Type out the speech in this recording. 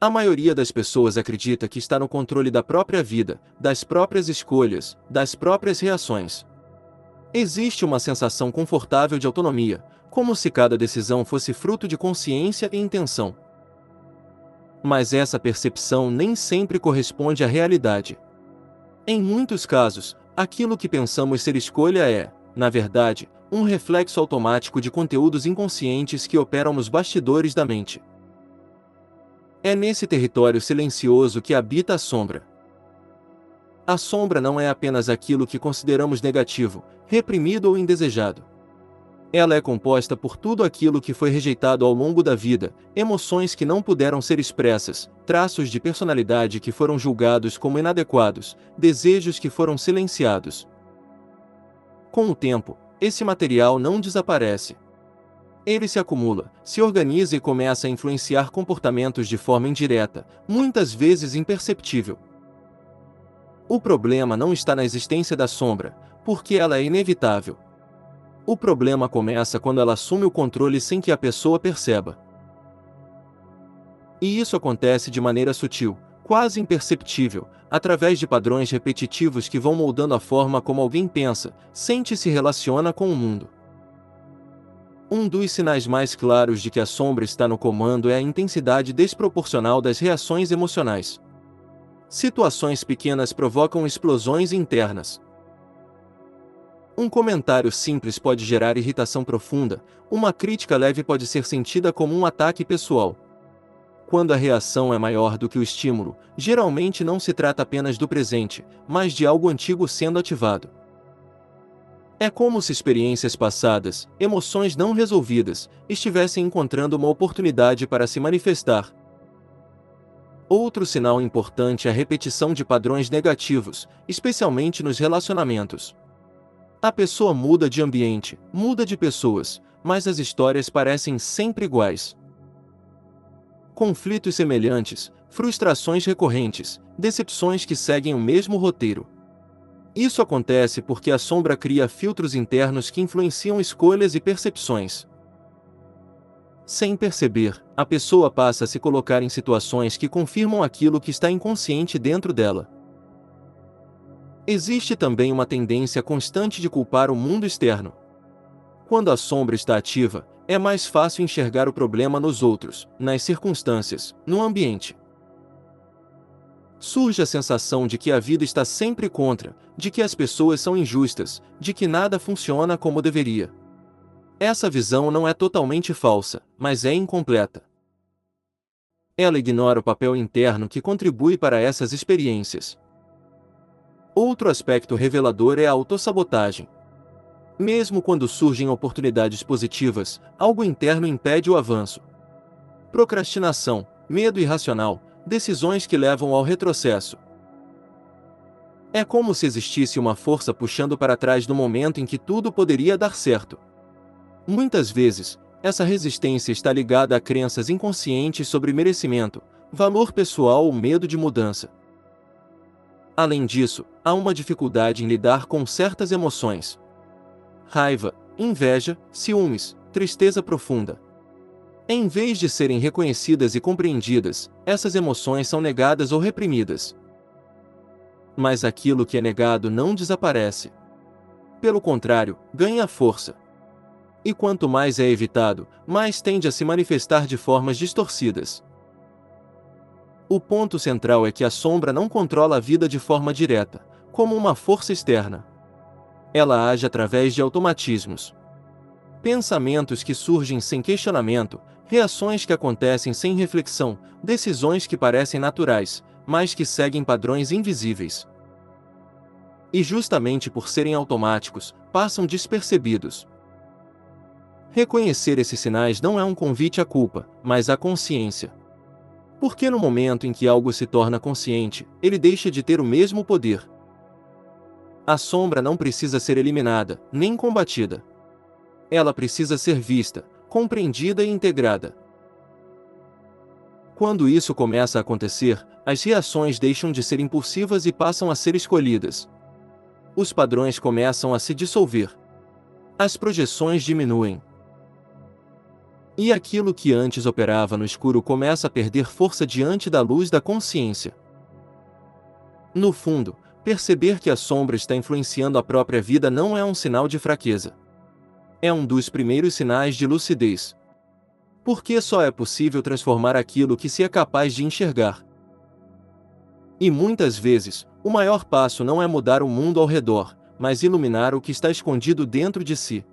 A maioria das pessoas acredita que está no controle da própria vida, das próprias escolhas, das próprias reações. Existe uma sensação confortável de autonomia, como se cada decisão fosse fruto de consciência e intenção. Mas essa percepção nem sempre corresponde à realidade. Em muitos casos, aquilo que pensamos ser escolha é, na verdade, um reflexo automático de conteúdos inconscientes que operam nos bastidores da mente. É nesse território silencioso que habita a sombra. A sombra não é apenas aquilo que consideramos negativo, reprimido ou indesejado. Ela é composta por tudo aquilo que foi rejeitado ao longo da vida, emoções que não puderam ser expressas, traços de personalidade que foram julgados como inadequados, desejos que foram silenciados. Com o tempo, esse material não desaparece. Ele se acumula, se organiza e começa a influenciar comportamentos de forma indireta, muitas vezes imperceptível. O problema não está na existência da sombra, porque ela é inevitável. O problema começa quando ela assume o controle sem que a pessoa perceba. E isso acontece de maneira sutil, quase imperceptível, através de padrões repetitivos que vão moldando a forma como alguém pensa, sente e se relaciona com o mundo. Um dos sinais mais claros de que a sombra está no comando é a intensidade desproporcional das reações emocionais. Situações pequenas provocam explosões internas. Um comentário simples pode gerar irritação profunda, uma crítica leve pode ser sentida como um ataque pessoal. Quando a reação é maior do que o estímulo, geralmente não se trata apenas do presente, mas de algo antigo sendo ativado. É como se experiências passadas, emoções não resolvidas, estivessem encontrando uma oportunidade para se manifestar. Outro sinal importante é a repetição de padrões negativos, especialmente nos relacionamentos. A pessoa muda de ambiente, muda de pessoas, mas as histórias parecem sempre iguais. Conflitos semelhantes, frustrações recorrentes, decepções que seguem o mesmo roteiro. Isso acontece porque a sombra cria filtros internos que influenciam escolhas e percepções. Sem perceber, a pessoa passa a se colocar em situações que confirmam aquilo que está inconsciente dentro dela. Existe também uma tendência constante de culpar o mundo externo. Quando a sombra está ativa, é mais fácil enxergar o problema nos outros, nas circunstâncias, no ambiente. Surge a sensação de que a vida está sempre contra, de que as pessoas são injustas, de que nada funciona como deveria. Essa visão não é totalmente falsa, mas é incompleta. Ela ignora o papel interno que contribui para essas experiências. Outro aspecto revelador é a autossabotagem. Mesmo quando surgem oportunidades positivas, algo interno impede o avanço. Procrastinação, medo irracional, decisões que levam ao retrocesso. É como se existisse uma força puxando para trás no momento em que tudo poderia dar certo. Muitas vezes, essa resistência está ligada a crenças inconscientes sobre merecimento, valor pessoal ou medo de mudança. Além disso, há uma dificuldade em lidar com certas emoções. Raiva, inveja, ciúmes, tristeza profunda. Em vez de serem reconhecidas e compreendidas, essas emoções são negadas ou reprimidas. Mas aquilo que é negado não desaparece. Pelo contrário, ganha força. E quanto mais é evitado, mais tende a se manifestar de formas distorcidas. O ponto central é que a sombra não controla a vida de forma direta, como uma força externa. Ela age através de automatismos. Pensamentos que surgem sem questionamento, reações que acontecem sem reflexão, decisões que parecem naturais, mas que seguem padrões invisíveis. E justamente por serem automáticos, passam despercebidos. Reconhecer esses sinais não é um convite à culpa, mas à consciência. Porque no momento em que algo se torna consciente, ele deixa de ter o mesmo poder. A sombra não precisa ser eliminada, nem combatida. Ela precisa ser vista, compreendida e integrada. Quando isso começa a acontecer, as reações deixam de ser impulsivas e passam a ser escolhidas. Os padrões começam a se dissolver. As projeções diminuem. E aquilo que antes operava no escuro começa a perder força diante da luz da consciência. No fundo, perceber que a sombra está influenciando a própria vida não é um sinal de fraqueza. É um dos primeiros sinais de lucidez. Porque só é possível transformar aquilo que se é capaz de enxergar. E muitas vezes, o maior passo não é mudar o mundo ao redor, mas iluminar o que está escondido dentro de si.